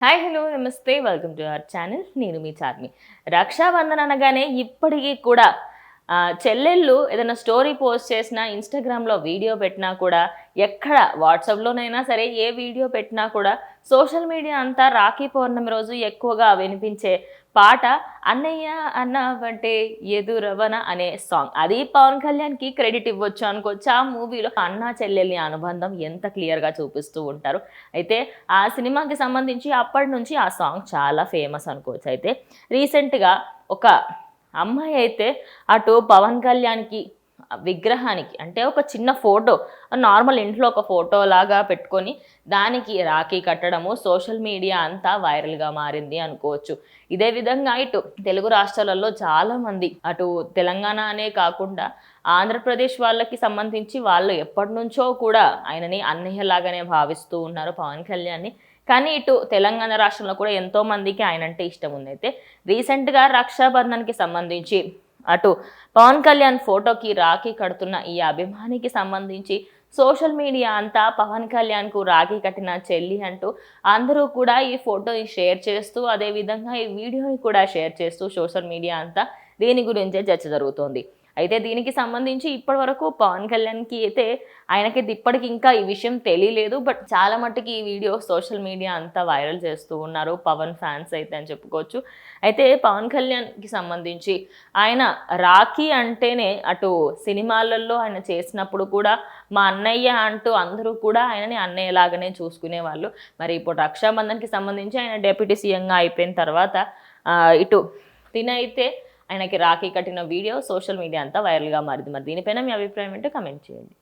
Hi hello నమస్తే welcome to our channel. నేను మీ చార్మి. రక్షాబంధన్ అనగానే ఇప్పటికీ కూడా చెల్లెళ్ళు ఏదైనా స్టోరీ పోస్ట్ చేసినా, ఇన్స్టాగ్రామ్లో వీడియో పెట్టినా కూడా, ఎక్కడ వాట్సాప్లోనైనా సరే ఏ వీడియో పెట్టినా కూడా సోషల్ మీడియా అంతా రాఖీ పౌర్ణమి రోజు ఎక్కువగా వినిపించే పాట అన్నయ్య అన్న అంటే ఎదురవన అనే సాంగ్. అది పవన్ కళ్యాణ్కి క్రెడిట్ ఇవ్వచ్చు అనుకోవచ్చు. ఆ మూవీలో అన్న చెల్లెల్ని అనుబంధం ఎంత క్లియర్గా చూపిస్తూ ఉంటారు. అయితే ఆ సినిమాకి సంబంధించి అప్పటి నుంచి ఆ సాంగ్ చాలా ఫేమస్ అనుకోవచ్చు. అయితే రీసెంట్గా ఒక అమ్మాయి అయితే అటు పవన్ కళ్యాణ్కి విగ్రహానికి అంటే ఒక చిన్న ఫోటో, నార్మల్ ఇంట్లో ఒక ఫోటో లాగా పెట్టుకొని దానికి రాఖీ కట్టడము సోషల్ మీడియా అంతా వైరల్గా మారింది అనుకోవచ్చు. ఇదే విధంగా ఇటు తెలుగు రాష్ట్రాలలో చాలామంది, అటు తెలంగాణ అనే కాకుండా ఆంధ్రప్రదేశ్ వాళ్ళకి సంబంధించి వాళ్ళు ఎప్పటి నుంచో కూడా ఆయనని అన్నయ్యలాగానే భావిస్తూ ఉన్నారు పవన్ కళ్యాణ్ని. కానీ ఇటు తెలంగాణ రాష్ట్రంలో కూడా ఎంతో మందికి ఆయన అంటే ఇష్టం ఉంది. అయితే రీసెంట్గా రక్షాబంధన్కి సంబంధించి అటు పవన్ కళ్యాణ్ ఫోటోకి రాఖీ కడుతున్న ఈ అభిమానికి సంబంధించి సోషల్ మీడియా అంతా పవన్ కళ్యాణ్కు రాఖీ కట్టిన చెల్లి అంటూ అందరూ కూడా ఈ ఫోటోని షేర్ చేస్తూ, అదేవిధంగా ఈ వీడియోని కూడా షేర్ చేస్తూ సోషల్ మీడియా అంతా దీని గురించే చర్చ జరుగుతోంది. అయితే దీనికి సంబంధించి ఇప్పటి వరకు పవన్ కళ్యాణ్కి అయితే ఆయనకి ఇప్పటికి ఇంకా ఈ విషయం తెలియలేదు. బట్ చాలా మట్టుకి ఈ వీడియో సోషల్ మీడియా అంతా వైరల్ చేస్తూ ఉన్నారు పవన్ ఫ్యాన్స్ అయితే అని చెప్పుకోవచ్చు. అయితే పవన్ కళ్యాణ్కి సంబంధించి ఆయన రాఖీ అంటేనే అటు సినిమాలలో ఆయన చేసినప్పుడు కూడా మా అన్నయ్య అంటూ అందరూ కూడా ఆయనని అన్నయ్యలాగానే చూసుకునేవాళ్ళు. మరి ఇప్పుడు రక్షాబంధన్కి సంబంధించి ఆయన డిప్యూటీ సీఎంగా అయిపోయిన తర్వాత ఇటు తినైతే ఆయనకి రాఖీ కట్టిన వీడియో సోషల్ మీడియా అంతా వైరల్గా మారింది. మరి దీనిపైన మీ అభిప్రాయం ఏంటో కమెంట్ చేయండి.